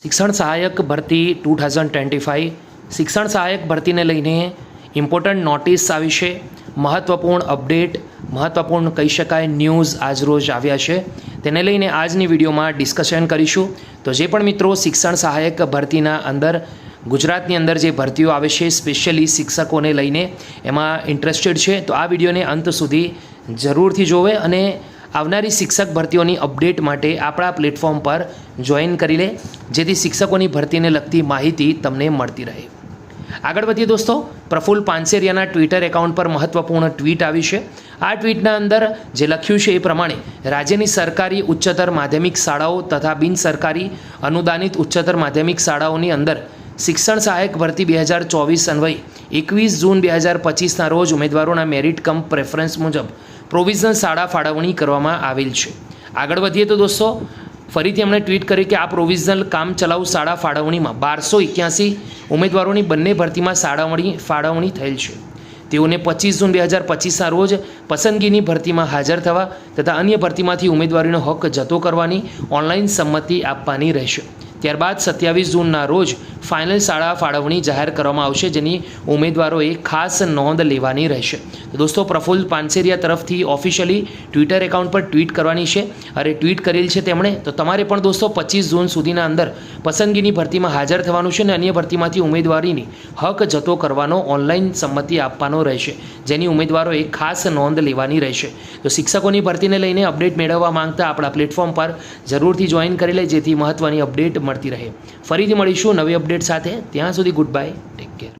શિક્ષણ સહાયક ભરતી 2025 શિક્ષણ સહાયક ભરતીને લઈને ઇમ્પોર્ટન્ટ નોટિસ આવી છે. મહત્ત્વપૂર્ણ અપડેટ, મહત્ત્વપૂર્ણ કહી શકાય ન્યૂઝ આજરોજ આવ્યા છે. તેને લઈને આજની વિડીયોમાં ડિસ્કશન કરીશું. તો જે પણ મિત્રો શિક્ષણ સહાયક ભરતીના અંદર ગુજરાતની અંદર જે ભરતીઓ આવે છે સ્પેશિયલી શિક્ષકોને લઈને એમાં ઇન્ટરેસ્ટેડ છે તો આ વિડીયોને અંત સુધી જરૂરથી જોવે અને આવનારી શિક્ષક ભરતીઓની અપડેટ માટે આપણા પ્લેટફોર્મ પર જોઈન કરી લે, જેથી શિક્ષકોની ભરતીને લગતી માહિતી તમને મળતી રહે. આગળ વધીએ દોસ્તો, પ્રફુલ્લ પાનસેરિયાના ટ્વિટર એકાઉન્ટ પર મહત્ત્વપૂર્ણ ટ્વીટ આવી છે. આ ટ્વીટના અંદર જે લખ્યું છે એ પ્રમાણે રાજ્યની સરકારી ઉચ્ચતર માધ્યમિક શાળાઓ તથા બિનસરકારી અનુદાનિત ઉચ્ચતર માધ્યમિક શાળાઓની અંદર શિક્ષણ સહાયક ભરતી 2024 અન્વયે 21 જૂન 2025ના રોજ ઉમેદવારોના મેરિટ કમ પ્રેફરન્સ મુજબ પ્રોવિઝનલ શાળા ફાળવણી કરવામાં આવેલ છે. આગળ વધીએ તો દોસ્તો, ફરીથી એમણે ટ્વીટ કર્યું કે આ પ્રોવિઝનલ કામ ચલાઉ શાળા ફાળવણીમાં 1281 ઉમેદવારોની બંને ભરતીમાં ફાળવણી થયેલ છે. તેઓને 25 જૂન 2025ના રોજ પસંદગીની ભરતીમાં હાજર થવા તથા અન્ય ભરતીમાંથી ઉમેદવારીનો હક જતો કરવાની ઓનલાઈન સંમતિ આપવાની રહેશે. ત્યારબાદ 27 જૂનના રોજ ફાઇનલ શાળા ફાળવણી જાહેર કરવામાં આવશે, જેની ઉમેદવારોએ ખાસ નોંધ લેવાની રહેશે. તો દોસ્તો, પ્રફુલ્લ પાનસેરિયા તરફથી ઓફિશિયલી ટ્વિટર એકાઉન્ટ પર ટ્વીટ કરવાની છે અને ટ્વીટ કરેલ છે તેમણે. તો તમારે પણ દોસ્તો 25 જૂન સુધીના અંદર પસંદગીની ભરતીમાં હાજર થવાનું છે અને અન્ય ભરતીમાંથી ઉમેદવારીની હક જતો કરવાનો ઓનલાઈન સંમતિ આપવાનો રહેશે, જેની ઉમેદવારોએ ખાસ નોંધ લેવાની રહેશે. તો શિક્ષકોની ભરતીને લઈને અપડેટ મેળવવા માંગતા આપણા પ્લેટફોર્મ પર જરૂરથી જોઈન કરી લે, જેથી મહત્ત્વની અપડેટ મળતી રહે. ફરીથી મળીશું નવી અપડેટ સાથે. ત્યાં સુધી ગુડ બાય, ટેક કેર.